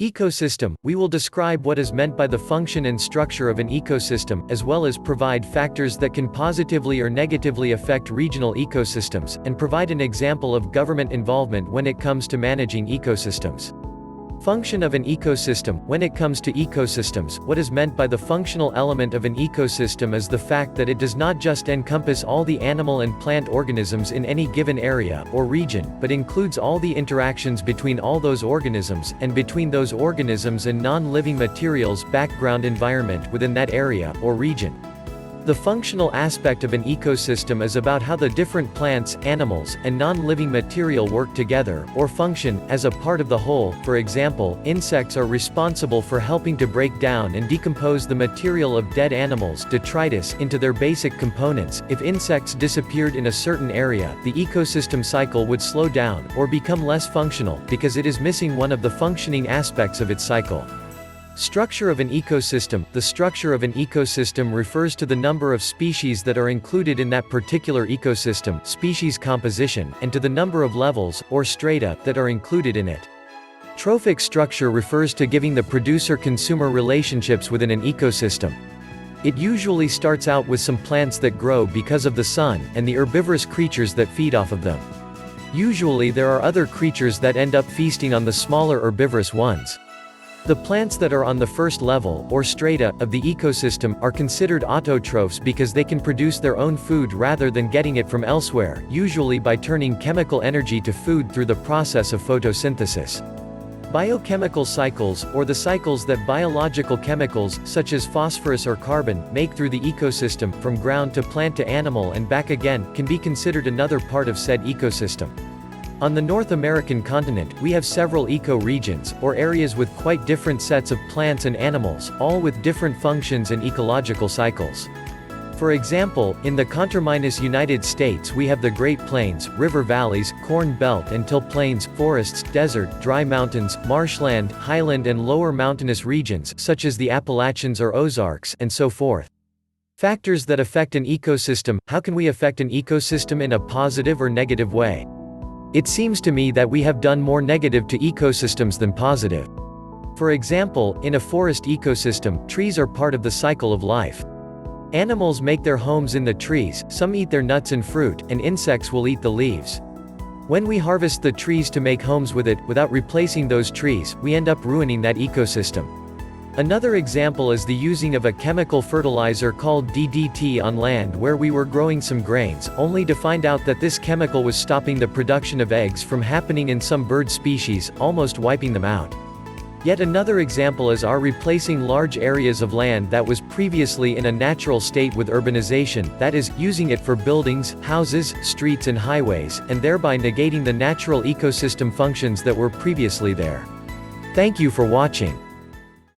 Ecosystem. We will describe what is meant by the function and structure of an ecosystem, as well as provide factors that can positively or negatively affect regional ecosystems, and provide an example of government involvement when it comes to managing ecosystems. Function of an ecosystem. When it comes to ecosystems, what is meant by the functional element of an ecosystem is the fact that it does not just encompass all the animal and plant organisms in any given area or region, but includes all the interactions between all those organisms, and between those organisms and non-living materials background environment within that area or region. The functional aspect of an ecosystem is about how the different plants, animals, and non-living material work together, or function, as a part of the whole. For example, insects are responsible for helping to break down and decompose the material of dead animals, detritus, into their basic components. If insects disappeared in a certain area, the ecosystem cycle would slow down, or become less functional, because it is missing one of the functioning aspects of its cycle. Structure of an ecosystem. The structure of an ecosystem refers to the number of species that are included in that particular ecosystem, species composition, and to the number of levels, or strata, that are included in it. Trophic structure refers to giving the producer-consumer relationships within an ecosystem. It usually starts out with some plants that grow because of the sun, and the herbivorous creatures that feed off of them. Usually there are other creatures that end up feasting on the smaller herbivorous ones. The plants that are on the first level, or strata, of the ecosystem, are considered autotrophs because they can produce their own food rather than getting it from elsewhere, usually by turning chemical energy to food through the process of photosynthesis. Biochemical cycles, or the cycles that biological chemicals, such as phosphorus or carbon, make through the ecosystem, from ground to plant to animal and back again, can be considered another part of said ecosystem. On the North American continent, we have several ecoregions, or areas with quite different sets of plants and animals, all with different functions and ecological cycles. For example, in the conterminous United States we have the Great Plains, river valleys, corn belt and till plains, forests, desert, dry mountains, marshland, highland and lower mountainous regions, such as the Appalachians or Ozarks, and so forth. Factors that affect an ecosystem. How can we affect an ecosystem in a positive or negative way? It seems to me that we have done more negative to ecosystems than positive. For example, in a forest ecosystem, trees are part of the cycle of life. Animals make their homes in the trees, some eat their nuts and fruit, and insects will eat the leaves. When we harvest the trees to make homes with it, without replacing those trees, we end up ruining that ecosystem. Another example is the using of a chemical fertilizer called DDT on land where we were growing some grains, only to find out that this chemical was stopping the production of eggs from happening in some bird species, almost wiping them out. Yet another example is our replacing large areas of land that was previously in a natural state with urbanization, that is, using it for buildings, houses, streets and highways, and thereby negating the natural ecosystem functions that were previously there. Thank you for watching.